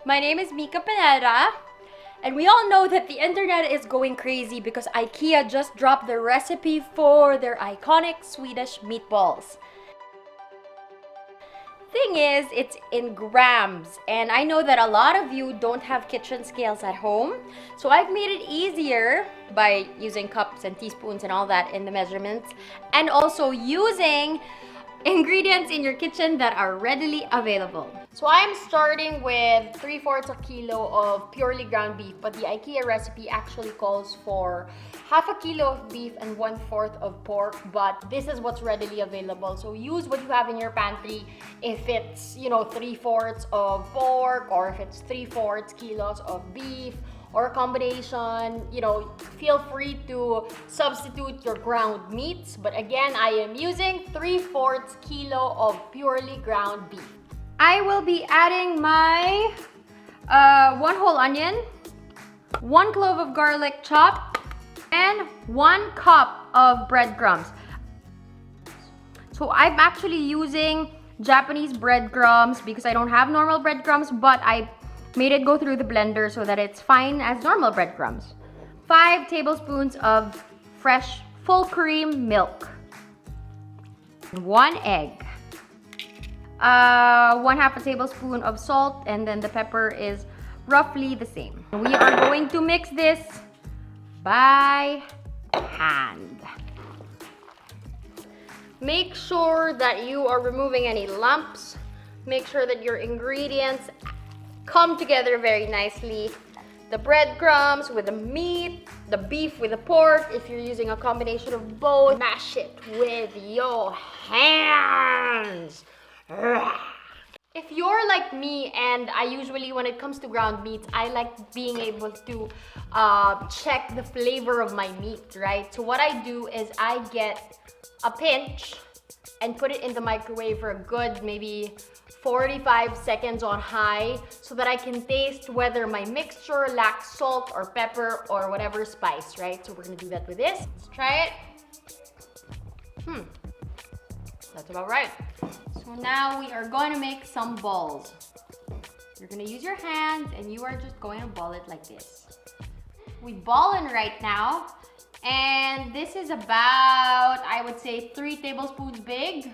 My name is Mica Pineda, and we all know that the internet is going crazy because Ikea just dropped the recipe for their iconic Swedish meatballs. Thing is, it's in grams, and I know that a lot of you don't have kitchen scales at home, so I've made it easier by using cups and teaspoons and all that in the measurements, and also using ingredients in your kitchen that are readily available. So I'm starting with 3/4 kilo of purely ground beef, but the Ikea recipe actually calls for half a kilo of beef and 1/4 of pork, but this is what's readily available. So use what you have in your pantry. If it's, 3/4 of pork, or if it's 3/4 kilos of beef, or a combination, feel free to substitute your ground meats. But again, I am using 3/4 kilo of purely ground beef. I will be adding my 1 whole onion, 1 clove of garlic chopped, and 1 cup of breadcrumbs. So I'm actually using Japanese breadcrumbs because I don't have normal breadcrumbs, but I made it go through the blender so that it's fine as normal breadcrumbs. 5 tablespoons of fresh full cream milk. 1 egg. 1/2 a tablespoon of salt, and then the pepper is roughly the same. We are going to mix this by hand. Make sure that you are removing any lumps. Make sure that your ingredients come together very nicely. The breadcrumbs with the meat, the beef with the pork. If you're using a combination of both, mash it with your hands. If you're like me, and I usually, when it comes to ground meats, I like being able to check the flavor of my meat, right? So what I do is I get a pinch and put it in the microwave for a good maybe 45 seconds on high, so that I can taste whether my mixture lacks salt or pepper or whatever spice, right? So we're gonna do that with this. Let's try it. That's about right. So now we are going to make some balls. You're gonna use your hands and you are just going to ball it like this. We balling right now, and this is about, I would say, 3 tablespoons big,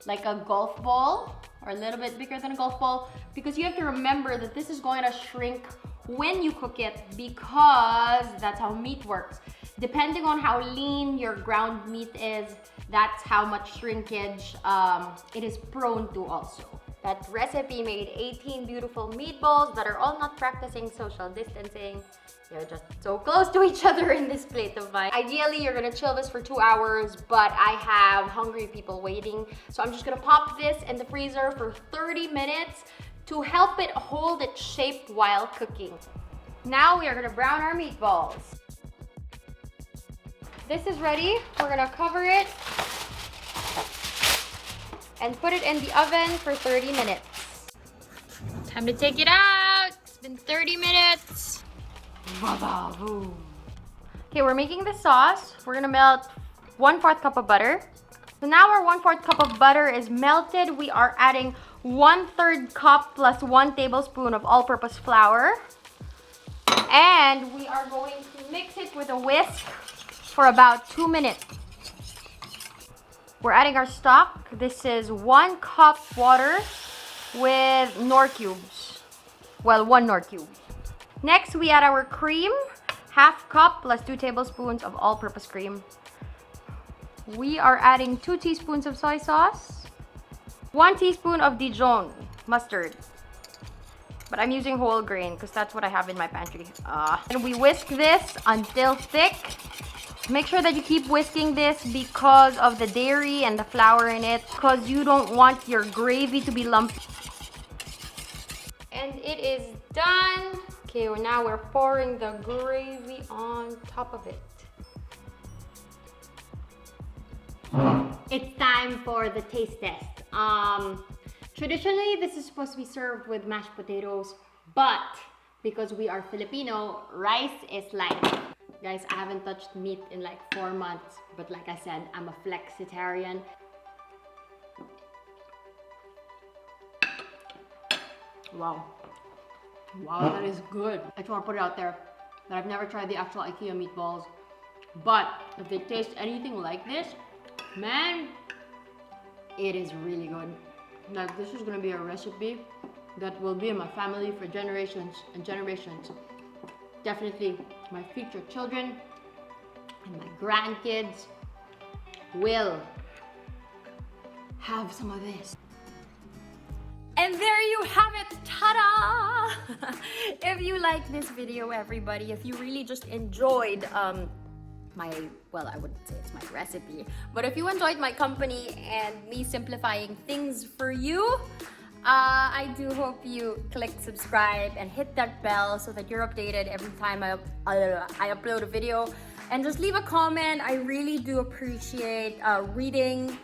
like a golf ball, or a little bit bigger than a golf ball, because you have to remember that this is going to shrink when you cook it, because that's how meat works. Depending on how lean your ground meat is, that's how much shrinkage it is prone to also. That recipe made 18 beautiful meatballs that are all not practicing social distancing. They're just so close to each other in this plate of mine. Ideally, you're gonna chill this for 2 hours, but I have hungry people waiting. So I'm just gonna pop this in the freezer for 30 minutes to help it hold its shape while cooking. Now we are gonna brown our meatballs. This is ready. We're gonna cover it and put it in the oven for 30 minutes. Time to take it out. It's been 30 minutes. Okay, we're making the sauce. We're gonna melt 1/4 cup of butter. So now our 1/4 cup of butter is melted. We are adding 1/3 cup plus 1 tablespoon of all-purpose flour. And we are going to mix it with a whisk for about 2 minutes. We're adding our stock. This is 1 cup water with Knorr cubes. Well, 1 Knorr cube. Next, we add our cream, 1/2 cup plus 2 tablespoons of all-purpose cream. We are adding 2 teaspoons of soy sauce, 1 teaspoon of Dijon mustard. But I'm using whole grain because that's what I have in my pantry. And we whisk this until thick. Make sure that you keep whisking this because of the dairy and the flour in it, because you don't want your gravy to be lumpy. And it is done. Okay, well, now we're pouring the gravy on top of it. It's time for the taste test. Traditionally, this is supposed to be served with mashed potatoes, but because we are Filipino, rice is life. Guys, I haven't touched meat in like 4 months, but like I said, I'm a flexitarian. Wow. Wow, that is good. I just want to put it out there that I've never tried the actual Ikea meatballs, but if they taste anything like this, man, it is really good. Like, this is gonna be a recipe that will be in my family for generations and generations. Definitely my future children and my grandkids will have some of this. And there you have it, ta-da! If you like this video, everybody, if you really just enjoyed well, I wouldn't say it's my recipe, but if you enjoyed my company and me simplifying things for you, I do hope you click subscribe and hit that bell so that you're updated every time I upload a video. And just leave a comment. I really do appreciate reading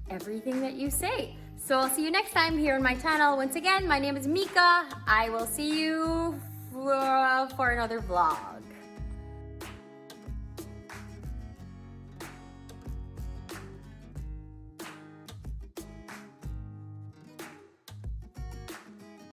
everything that you say. So I'll see you next time here on my channel. Once again, my name is Mica. I will see you for another vlog.